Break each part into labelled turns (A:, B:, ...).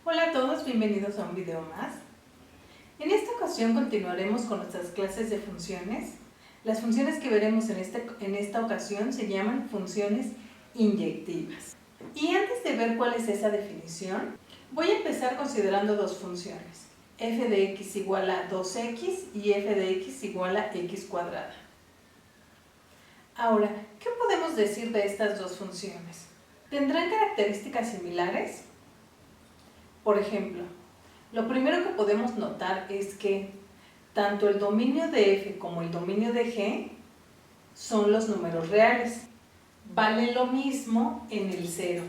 A: Hola a todos, bienvenidos a un video más. En esta ocasión continuaremos con nuestras clases de funciones. Las funciones que veremos en esta ocasión se llaman funciones inyectivas. Y antes de ver cuál es esa definición, voy a empezar considerando dos funciones, f de x igual a 2x y f de x igual a x cuadrada. Ahora, ¿qué podemos decir de estas dos funciones? ¿Tendrán características similares? Por ejemplo, lo primero que podemos notar es que tanto el dominio de f como el dominio de g son los números reales. Valen lo mismo en el cero.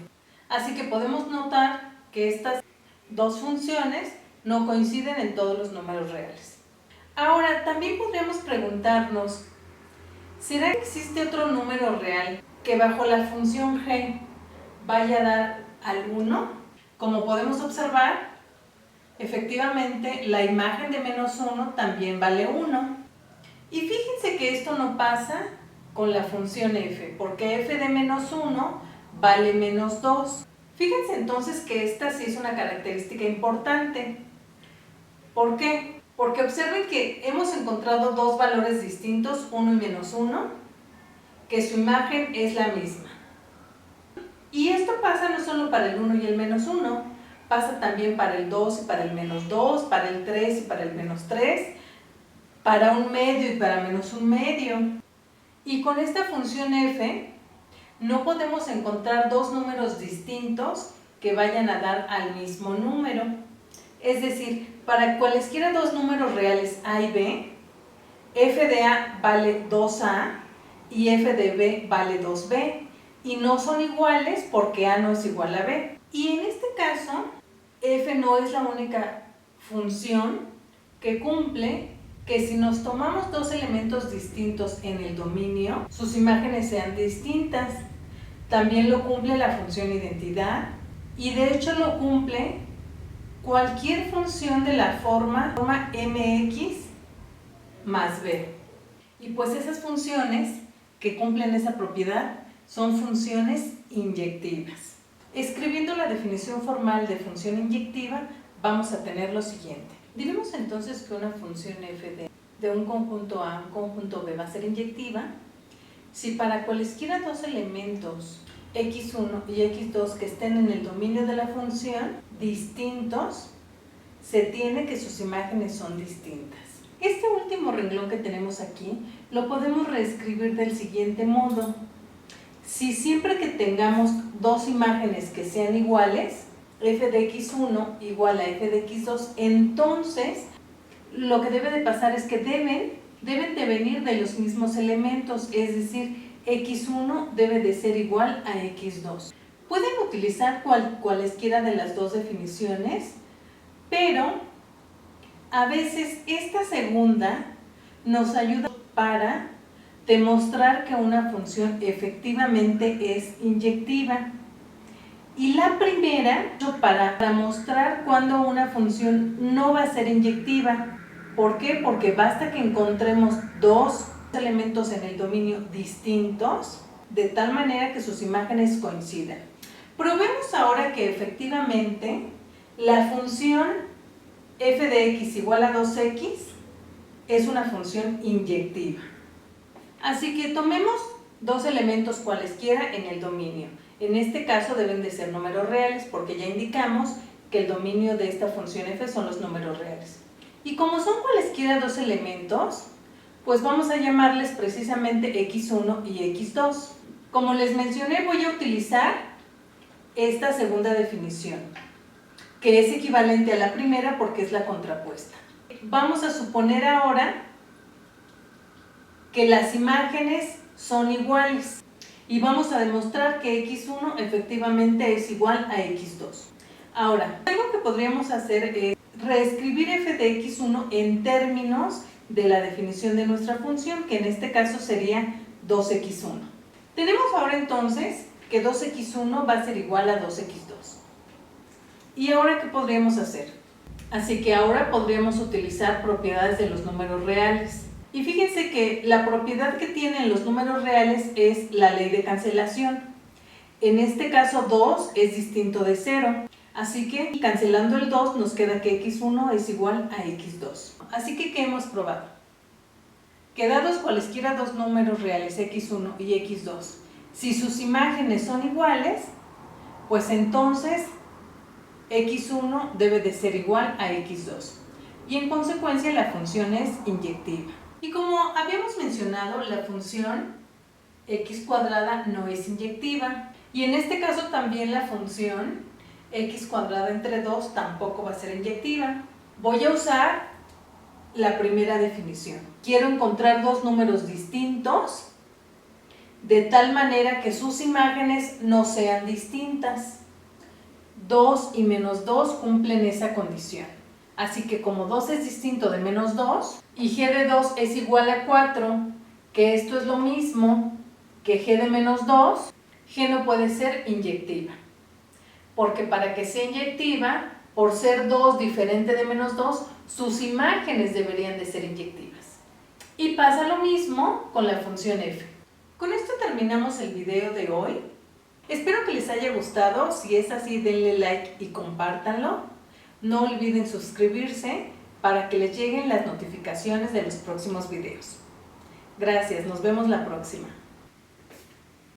A: Así que podemos notar que estas dos funciones no coinciden en todos los números reales. Ahora, también podríamos preguntarnos, ¿será que existe otro número real que bajo la función g vaya a dar al 1? Como podemos observar, efectivamente la imagen de menos 1 también vale 1. Y fíjense que esto no pasa con la función f, porque f de menos 1 vale menos 2. Fíjense entonces que esta sí es una característica importante. ¿Por qué? Porque observen que hemos encontrado dos valores distintos, 1 y menos 1, que su imagen es la misma. Y esto pasa no solo para el 1 y el menos 1, pasa también para el 2 y para el menos 2, para el 3 y para el menos 3, para un medio y para menos un medio. Y con esta función f no podemos encontrar dos números distintos que vayan a dar al mismo número. Es decir, para cualesquiera dos números reales a y b, f de a vale 2a y f de b vale 2b. Y no son iguales porque a no es igual a b. Y en este caso, f no es la única función que cumple que si nos tomamos dos elementos distintos en el dominio, sus imágenes sean distintas. También lo cumple la función identidad y de hecho lo cumple cualquier función de la forma mx más b. Y pues esas funciones que cumplen esa propiedad son funciones inyectivas. Escribiendo la definición formal de función inyectiva, vamos a tener lo siguiente. Diremos entonces que una función f de un conjunto A a un conjunto B va a ser inyectiva si para cualesquiera dos elementos x1 y x2 que estén en el dominio de la función distintos, se tiene que sus imágenes son distintas. Este último renglón que tenemos aquí lo podemos reescribir del siguiente modo. Si siempre que tengamos dos imágenes que sean iguales, f de x1 igual a f de x2, entonces lo que debe de pasar es que deben de venir de los mismos elementos, es decir, x1 debe de ser igual a x2. Pueden utilizar cualesquiera de las dos definiciones, pero a veces esta segunda nos ayuda para demostrar que una función efectivamente es inyectiva. Y la primera, para mostrar cuándo una función no va a ser inyectiva. ¿Por qué? Porque basta que encontremos dos elementos en el dominio distintos, de tal manera que sus imágenes coincidan. Probemos ahora que efectivamente la función f de x igual a 2x es una función inyectiva. Así que tomemos dos elementos cualesquiera en el dominio. En este caso deben de ser números reales porque ya indicamos que el dominio de esta función f son los números reales. Y como son cualesquiera dos elementos, pues vamos a llamarles precisamente x1 y x2. Como les mencioné, voy a utilizar esta segunda definición, que es equivalente a la primera porque es la contrapuesta. Vamos a suponer ahora que las imágenes son iguales y vamos a demostrar que x1 efectivamente es igual a x2. Ahora, algo que podríamos hacer es reescribir f de x1 en términos de la definición de nuestra función, que en este caso sería 2x1. Tenemos ahora entonces que 2x1 va a ser igual a 2x2. ¿Y ahora qué podríamos hacer? Así que ahora podríamos utilizar propiedades de los números reales. Y fíjense que la propiedad que tienen los números reales es la ley de cancelación. En este caso 2 es distinto de 0. Así que cancelando el 2 nos queda que x1 es igual a x2. Así que ¿qué hemos probado? Que dados cualesquiera dos números reales x1 y x2, si sus imágenes son iguales, pues entonces x1 debe de ser igual a x2 y en consecuencia la función es inyectiva. Y como habíamos mencionado, la función x cuadrada no es inyectiva y en este caso también la función x cuadrada entre 2 tampoco va a ser inyectiva. Voy a usar la primera definición. Quiero encontrar dos números distintos de tal manera que sus imágenes no sean distintas. 2 y menos 2 cumplen esa condición. Así que como 2 es distinto de menos 2 y g de 2 es igual a 4, que esto es lo mismo que g de menos 2, g no puede ser inyectiva. Porque para que sea inyectiva, por ser 2 diferente de menos 2, sus imágenes deberían de ser inyectivas. Y pasa lo mismo con la función f. Con esto terminamos el video de hoy. Espero que les haya gustado. Si es así, denle like y compártanlo. No olviden suscribirse para que les lleguen las notificaciones de los próximos videos. Gracias, nos vemos la próxima.